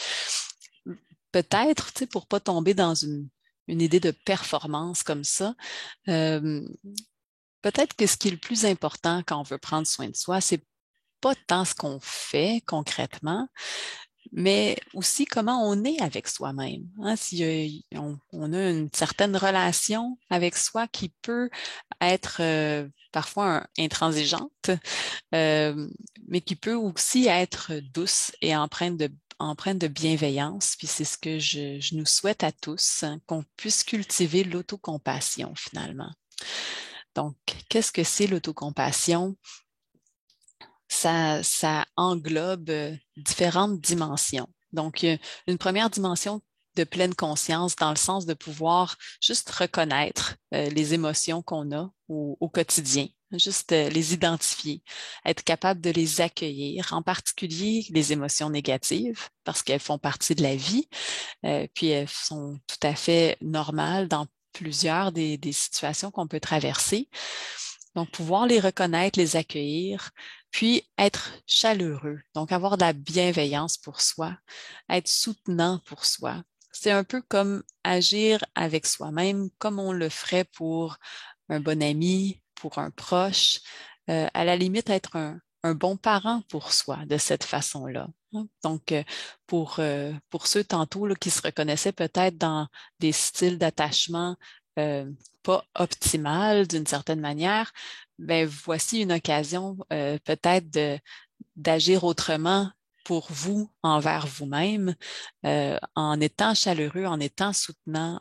Peut-être, tu sais, pour pas tomber dans une idée de performance comme ça, peut-être que ce qui est le plus important quand on veut prendre soin de soi, c'est pas tant ce qu'on fait concrètement, mais aussi comment on est avec soi-même. Hein? Si on a une certaine relation avec soi qui peut être parfois intransigeante, mais qui peut aussi être douce et empreinte de bienveillance. Puis c'est ce que je nous souhaite à tous, hein, qu'on puisse cultiver l'autocompassion finalement. Donc, qu'est-ce que c'est l'autocompassion? Ça englobe différentes dimensions. Donc, une première dimension de pleine conscience dans le sens de pouvoir juste reconnaître les émotions qu'on a au quotidien, juste les identifier, être capable de les accueillir, en particulier les émotions négatives, parce qu'elles font partie de la vie, puis elles sont tout à fait normales dans plusieurs des situations qu'on peut traverser. Donc, pouvoir les reconnaître, les accueillir, puis être chaleureux, donc avoir de la bienveillance pour soi, être soutenant pour soi. C'est un peu comme agir avec soi-même comme on le ferait pour un bon ami, pour un proche, à la limite être un bon parent pour soi de cette façon-là. Donc, pour ceux tantôt là, qui se reconnaissaient peut-être dans des styles d'attachement pas optimales d'une certaine manière, ben voici une occasion peut-être d'agir autrement pour vous envers vous-même, en étant chaleureux, en étant soutenant,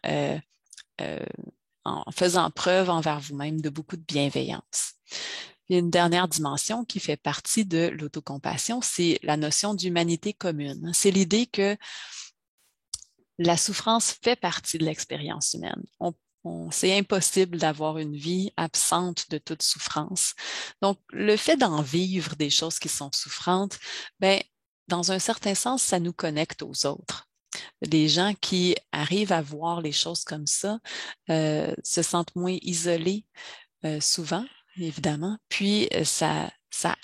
euh, en faisant preuve envers vous-même de beaucoup de bienveillance. Il y a une dernière dimension qui fait partie de l'autocompassion, c'est la notion d'humanité commune. C'est l'idée que la souffrance fait partie de l'expérience humaine. C'est impossible d'avoir une vie absente de toute souffrance. Donc, le fait d'en vivre des choses qui sont souffrantes, ben, dans un certain sens, ça nous connecte aux autres. Les gens qui arrivent à voir les choses comme ça se sentent moins isolés souvent, évidemment, puis ça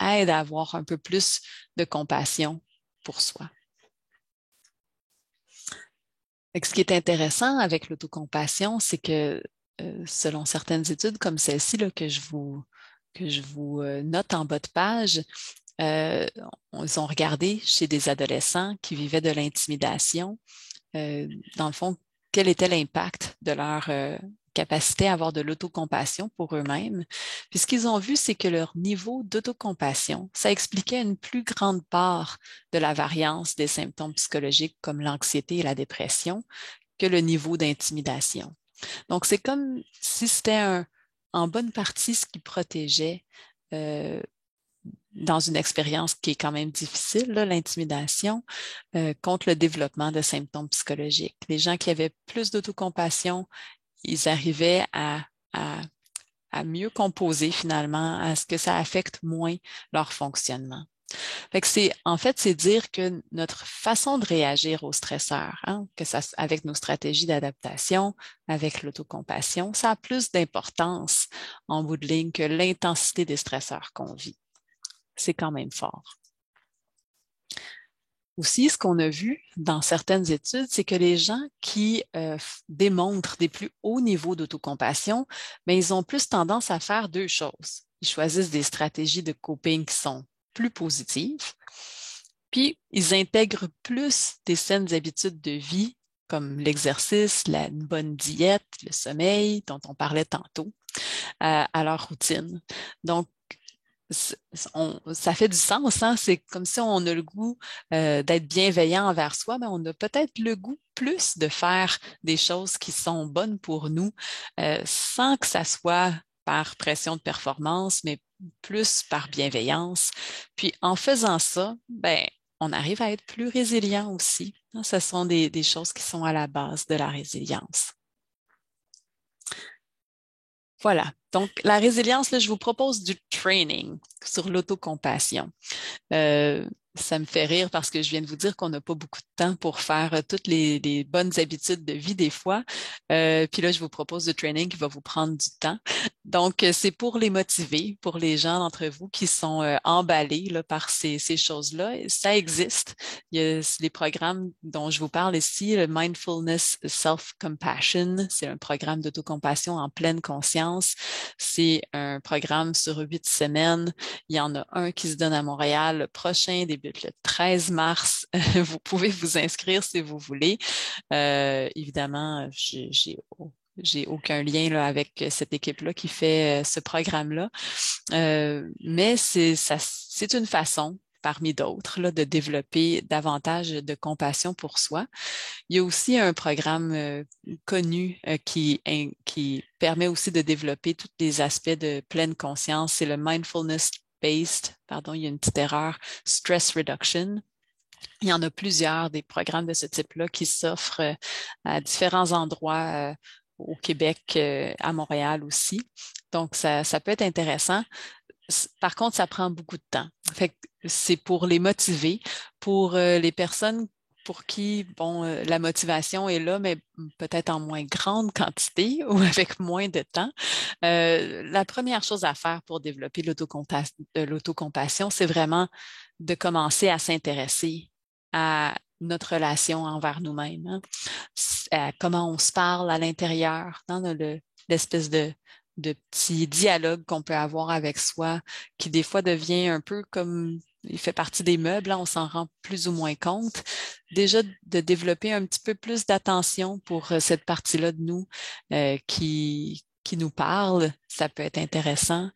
aide à avoir un peu plus de compassion pour soi. Ce qui est intéressant avec l'autocompassion, c'est que selon certaines études comme celle-ci là, que je vous note en bas de page, ils ont regardé chez des adolescents qui vivaient de l'intimidation, dans le fond, quel était l'impact de leur capacité à avoir de l'autocompassion pour eux-mêmes. Puis ce qu'ils ont vu, c'est que leur niveau d'autocompassion, ça expliquait une plus grande part de la variance des symptômes psychologiques comme l'anxiété et la dépression que le niveau d'intimidation. Donc, c'est comme si c'était en bonne partie ce qui protégeait dans une expérience qui est quand même difficile, l'intimidation, contre le développement de symptômes psychologiques. Les gens qui avaient plus d'autocompassion, ils arrivaient à mieux composer finalement, à ce que ça affecte moins leur fonctionnement. En fait, c'est dire que notre façon de réagir aux stresseurs, hein, que ça, avec nos stratégies d'adaptation, avec l'autocompassion, ça a plus d'importance en bout de ligne que l'intensité des stresseurs qu'on vit. C'est quand même fort. Aussi, ce qu'on a vu dans certaines études, c'est que les gens qui démontrent des plus hauts niveaux d'autocompassion, mais ils ont plus tendance à faire deux choses. Ils choisissent des stratégies de coping qui sont plus positives. Puis, ils intègrent plus des saines habitudes de vie, comme l'exercice, une bonne diète, le sommeil, dont on parlait tantôt, à leur routine. Donc, ça fait du sens, hein? C'est comme si on a le goût d'être bienveillant envers soi, mais on a peut-être le goût plus de faire des choses qui sont bonnes pour nous, sans que ça soit par pression de performance, mais plus par bienveillance. Puis en faisant ça, ben, on arrive à être plus résilient aussi. Ce sont des choses qui sont à la base de la résilience. Voilà. Donc, la résilience, là, je vous propose du training sur l'autocompassion. Ça me fait rire parce que je viens de vous dire qu'on n'a pas beaucoup de temps pour faire toutes les bonnes habitudes de vie des fois. Puis là, je vous propose du training qui va vous prendre du temps. Donc, c'est pour les motiver, pour les gens d'entre vous qui sont emballés là, par ces choses-là. Ça existe. Il y a les programmes dont je vous parle ici, le Mindfulness Self-Compassion. C'est un programme d'autocompassion en pleine conscience. C'est un programme sur 8 semaines. Il y en a un qui se donne à Montréal. Le prochain débute le 13 mars. Vous pouvez vous inscrire si vous voulez. Évidemment, j'ai aucun lien là, avec cette équipe-là qui fait ce programme-là. Mais c'est une façon parmi d'autres, là, de développer davantage de compassion pour soi. Il y a aussi un programme connu qui permet aussi de développer tous les aspects de pleine conscience. C'est le Mindfulness-Based, pardon, il y a une petite erreur, Stress Reduction. Il y en a plusieurs des programmes de ce type-là qui s'offrent à différents endroits au Québec, à Montréal aussi. Donc, ça peut être intéressant. Par contre, ça prend beaucoup de temps. Fait que c'est pour les motiver, pour les personnes pour qui, bon, la motivation est là, mais peut-être en moins grande quantité ou avec moins de temps. La première chose à faire pour développer l'autocompassion, c'est vraiment de commencer à s'intéresser à notre relation envers nous-mêmes, hein, à comment on se parle à l'intérieur, dans l'espèce de petits dialogues qu'on peut avoir avec soi, qui des fois devient un peu comme, il fait partie des meubles, hein, on s'en rend plus ou moins compte. Déjà, de développer un petit peu plus d'attention pour cette partie-là de nous qui nous parle, ça peut être intéressant.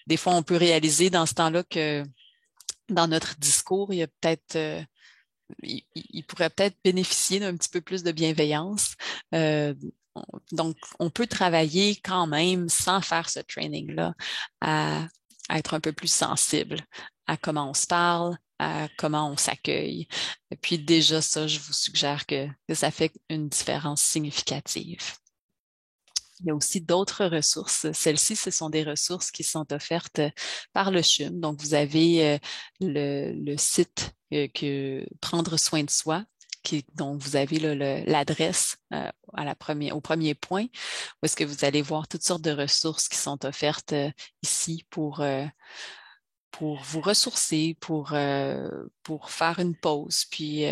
Des fois, on peut réaliser dans ce temps-là que dans notre discours, il y a peut-être il pourrait peut-être bénéficier d'un petit peu plus de bienveillance. Donc, on peut travailler quand même sans faire ce training-là à être un peu plus sensible à comment on se parle, à comment on s'accueille. Et puis déjà, ça, je vous suggère que ça fait une différence significative. Il y a aussi d'autres ressources. Celles-ci, ce sont des ressources qui sont offertes par le CHUM. Donc, vous avez le site que Prendre soin de soi, dont vous avez l'adresse au premier point, où est-ce que vous allez voir toutes sortes de ressources qui sont offertes ici pour vous ressourcer, pour faire une pause, puis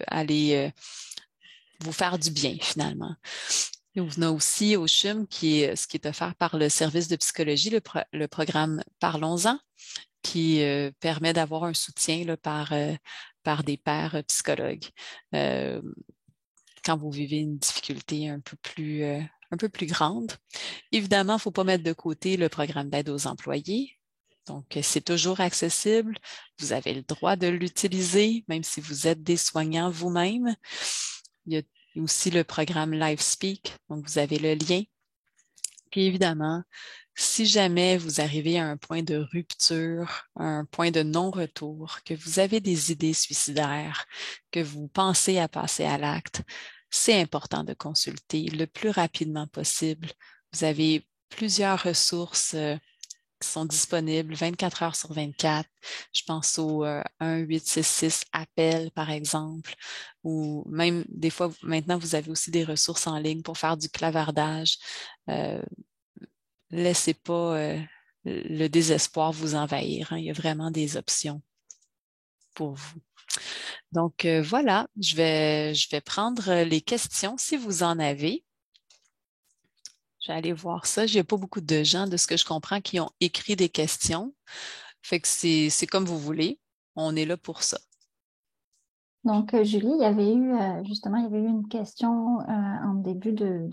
aller vous faire du bien finalement. Et on a aussi au CHUM, ce qui est offert par le service de psychologie, le programme Parlons-en, qui permet d'avoir un soutien là, par des pairs psychologues. Quand vous vivez une difficulté un peu plus grande. Évidemment, il ne faut pas mettre de côté le programme d'aide aux employés. Donc, c'est toujours accessible. Vous avez le droit de l'utiliser, même si vous êtes des soignants vous-même. Il y a aussi le programme LiveSpeak, donc vous avez le lien. Puis évidemment, si jamais vous arrivez à un point de rupture, un point de non-retour, que vous avez des idées suicidaires, que vous pensez à passer à l'acte, c'est important de consulter le plus rapidement possible. Vous avez plusieurs ressources qui sont disponibles 24 heures sur 24. Je pense au 1-866 appel, par exemple, ou même des fois, maintenant, vous avez aussi des ressources en ligne pour faire du clavardage. Laissez pas le désespoir vous envahir, hein. Il y a vraiment des options pour vous. Donc, voilà, je vais prendre les questions si vous en avez. Je vais aller voir ça. Il n'y a pas beaucoup de gens, de ce que je comprends, qui ont écrit des questions. Fait que c'est comme vous voulez. On est là pour ça. Donc, Julie, il y avait eu justement, il y avait eu une question en début de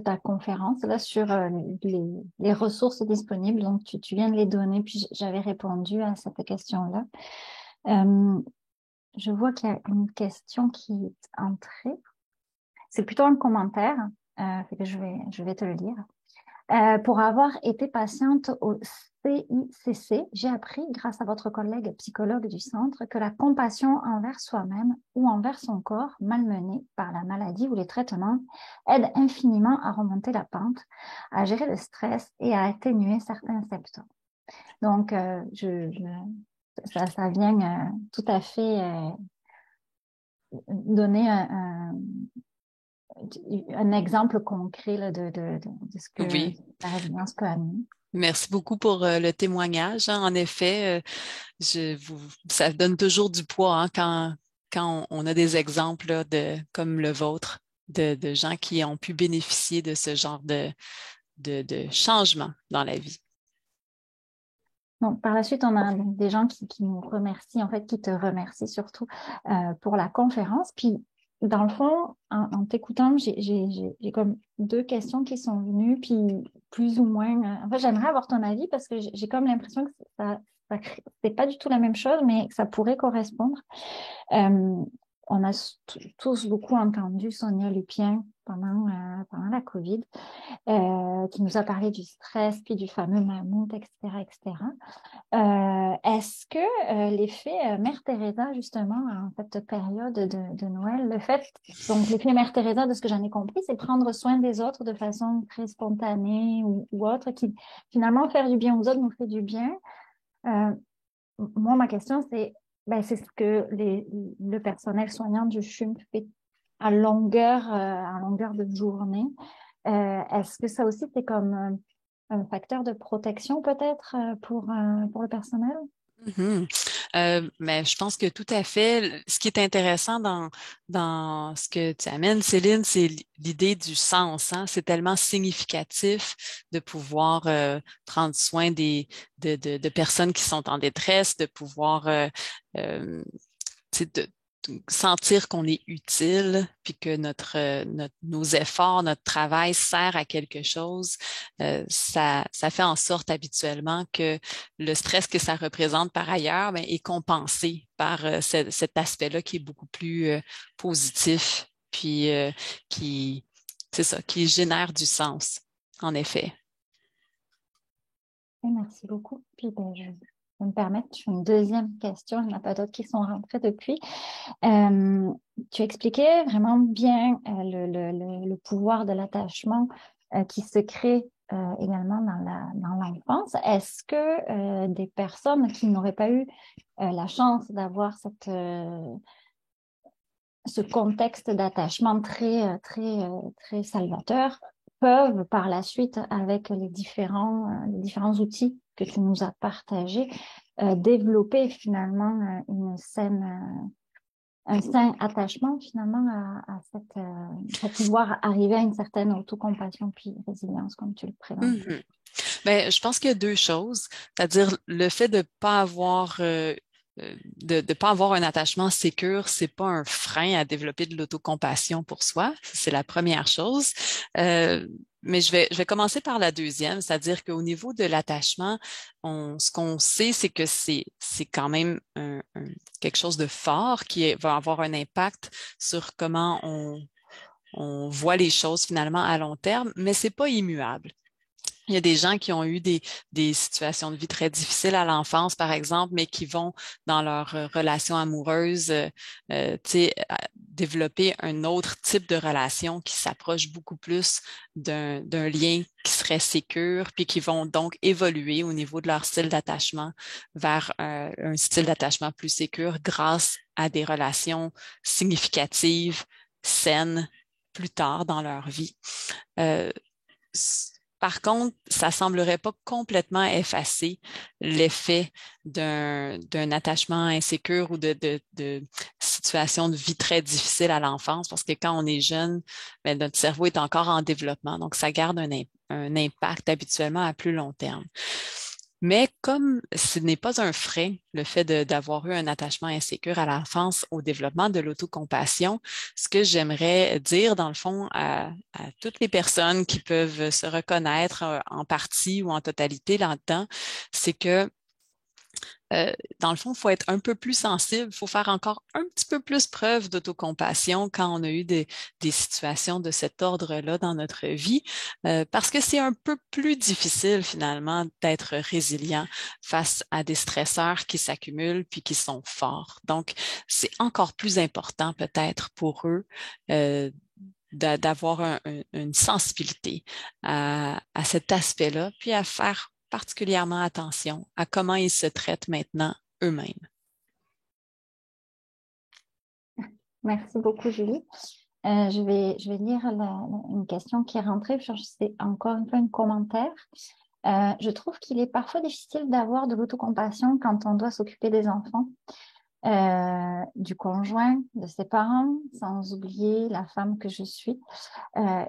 ta conférence là, sur les ressources disponibles. Donc, tu viens de les donner, puis j'avais répondu à cette question-là. Je vois qu'il y a une question qui est entrée. C'est plutôt un commentaire, fait que je vais te le lire. Pour avoir été patiente au CICC, j'ai appris, grâce à votre collègue psychologue du centre, que la compassion envers soi-même ou envers son corps malmené par la maladie ou les traitements aide infiniment à remonter la pente, à gérer le stress et à atténuer certains symptômes. Donc, ça vient tout à fait donner un exemple concret là, de ce que Oui. la résilience peut amener. Merci beaucoup pour le témoignage, hein. En effet, ça donne toujours du poids, hein, quand on a des exemples là, comme le vôtre de gens qui ont pu bénéficier de ce genre de changement dans la vie. Donc, par la suite, on a des gens qui nous remercient, en fait, qui te remercient surtout pour la conférence. Puis, dans le fond, en t'écoutant, j'ai comme deux questions qui sont venues, puis plus ou moins. En fait, j'aimerais avoir ton avis parce que j'ai comme l'impression que c'est pas du tout la même chose, mais que ça pourrait correspondre. On a tous beaucoup entendu Sonia Lupien pendant la COVID, qui nous a parlé du stress, puis du fameux mammouth, etc., etc. Est-ce que l'effet Mère Teresa, justement, en cette période de Noël, donc l'effet Mère Teresa, de ce que j'en ai compris, c'est prendre soin des autres de façon très spontanée ou autre, qui finalement faire du bien aux autres nous fait du bien. Euh, Moi, ma question, c'est ce que le personnel soignant du CHUM fait en longueur de journée. Est-ce que ça aussi, c'est comme un facteur de protection peut-être pour le personnel? Mhm. Mais je pense que tout à fait. Ce qui est intéressant dans ce que tu amènes, Céline, c'est l'idée du sens, hein. C'est tellement significatif de pouvoir prendre soin de personnes qui sont en détresse, de pouvoir tu sais, de sentir qu'on est utile, puis que nos efforts, notre travail sert à quelque chose. Ça fait en sorte habituellement que le stress que ça représente par ailleurs, ben, est compensé par cet aspect-là qui est beaucoup plus positif, puis c'est ça, qui génère du sens, en effet. Merci beaucoup. Puis, je vais me permettre une deuxième question. Il n'y en a pas d'autres qui sont rentrées depuis. Tu expliquais vraiment bien le pouvoir de l'attachement qui se crée également dans l'enfance. Est-ce que des personnes qui n'auraient pas eu la chance d'avoir ce contexte d'attachement très salvateur peuvent par la suite, avec les différents outils que tu nous as partagés, développer finalement un sain attachement finalement pour pouvoir arriver à une certaine autocompassion puis résilience, comme tu le présentes. Mhm. Ben, je pense qu'il y a deux choses, c'est-à-dire le fait de pas avoir de pas avoir un attachement sécure, c'est pas un frein à développer de l'autocompassion pour soi. C'est la première chose. Euh, mais je vais commencer par la deuxième, c'est-à-dire qu'au niveau de l'attachement, ce qu'on sait, c'est que c'est quand même quelque chose de fort va avoir un impact sur comment on voit les choses finalement à long terme, mais c'est pas immuable. Il y a des gens qui ont eu des situations de vie très difficiles à l'enfance, par exemple, mais qui vont, dans leur relation amoureuse, tu sais, développer un autre type de relation qui s'approche beaucoup plus d'un lien qui serait sécure, puis qui vont donc évoluer au niveau de leur style d'attachement vers un style d'attachement plus sécure grâce à des relations significatives, saines, plus tard dans leur vie. Euh, Par contre, ça semblerait pas complètement effacer l'effet d'un attachement insécure ou de situation de vie très difficile à l'enfance, parce que quand on est jeune, ben, notre cerveau est encore en développement, donc ça garde un impact habituellement à plus long terme. Mais comme ce n'est pas un frein, le fait d'avoir eu un attachement insécure à l'enfance au développement de l'autocompassion, ce que j'aimerais dire, dans le fond, à toutes les personnes qui peuvent se reconnaître en partie ou en totalité là-dedans, c'est que dans le fond, il faut être un peu plus sensible, il faut faire encore un petit peu plus preuve d'autocompassion quand on a eu des situations de cet ordre-là dans notre vie, parce que c'est un peu plus difficile finalement d'être résilient face à des stresseurs qui s'accumulent puis qui sont forts. Donc, c'est encore plus important peut-être pour eux d'avoir une sensibilité à cet aspect-là, puis à faire particulièrement attention à comment ils se traitent maintenant eux-mêmes. Merci beaucoup, Julie. Je vais lire une question qui est rentrée. C'est encore une fois un commentaire. Je trouve qu'il est parfois difficile d'avoir de l'autocompassion quand on doit s'occuper des enfants, du conjoint, de ses parents, sans oublier la femme que je suis.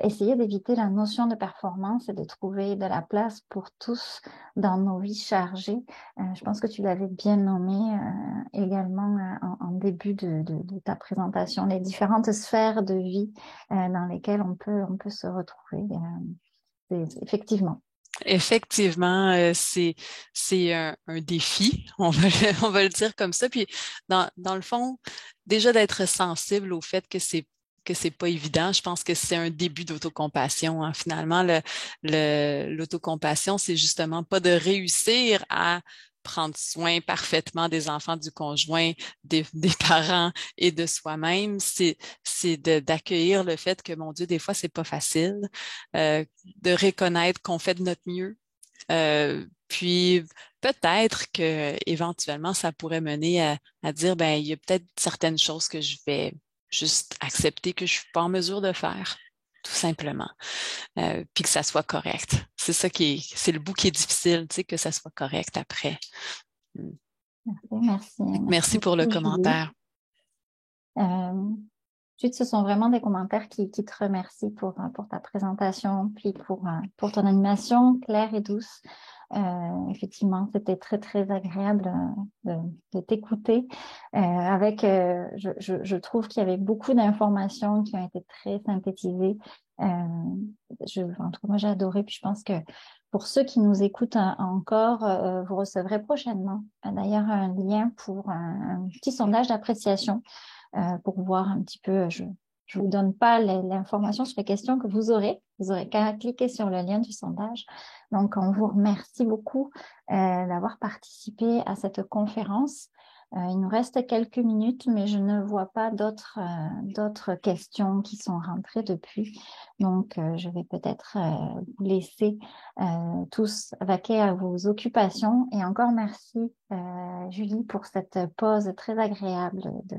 Essayer d'éviter la notion de performance et de trouver de la place pour tous dans nos vies chargées. Je pense que tu l'avais bien nommé également en début de ta présentation, les différentes sphères de vie dans lesquelles on peut se retrouver. Effectivement. Effectivement, c'est un défi, on va le dire comme ça. Puis dans le fond, déjà d'être sensible au fait que c'est pas évident, je pense que c'est un début d'autocompassion, hein. Finalement, l'autocompassion, c'est justement pas de réussir à prendre soin parfaitement des enfants, du conjoint, des parents et de soi-même. C'est d'accueillir le fait que, mon Dieu, des fois, c'est pas facile. De reconnaître qu'on fait de notre mieux. Puis peut-être que éventuellement ça pourrait mener à dire ben il y a peut-être certaines choses que je vais juste accepter que je suis pas en mesure de faire, tout simplement. Puis que ça soit correct. C'est ça c'est le bout qui est difficile, tu sais, que ça soit correct après. Merci Merci pour le beaucoup, Julie. commentaire. Ensuite, ce sont vraiment des commentaires qui te remercient pour ta présentation, puis pour ton animation claire et douce. Effectivement, c'était très, très agréable de t'écouter. Je trouve qu'il y avait beaucoup d'informations qui ont été très synthétisées. En tout cas, moi, j'ai adoré. Puis je pense que pour ceux qui nous écoutent encore, vous recevrez prochainement, d'ailleurs, un lien pour un petit sondage d'appréciation pour voir un petit peu. Je vous donne pas l'information sur les questions que vous aurez. Vous aurez qu'à cliquer sur le lien du sondage. Donc, on vous remercie beaucoup d'avoir participé à cette conférence. Il nous reste quelques minutes, mais je ne vois pas d'autres questions qui sont rentrées depuis. Donc, je vais peut-être vous laisser tous vaquer à vos occupations. Et encore merci, Julie, pour cette pause très agréable de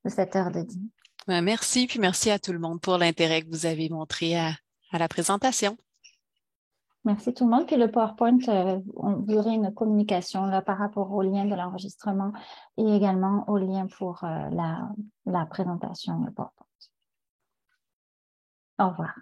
cette heure de dîner. Merci, puis merci à tout le monde pour l'intérêt que vous avez montré à la présentation. Merci tout le monde. Puis le PowerPoint, vous aurez une communication là, par rapport au lien de l'enregistrement et également au lien pour la présentation, le PowerPoint. Au revoir.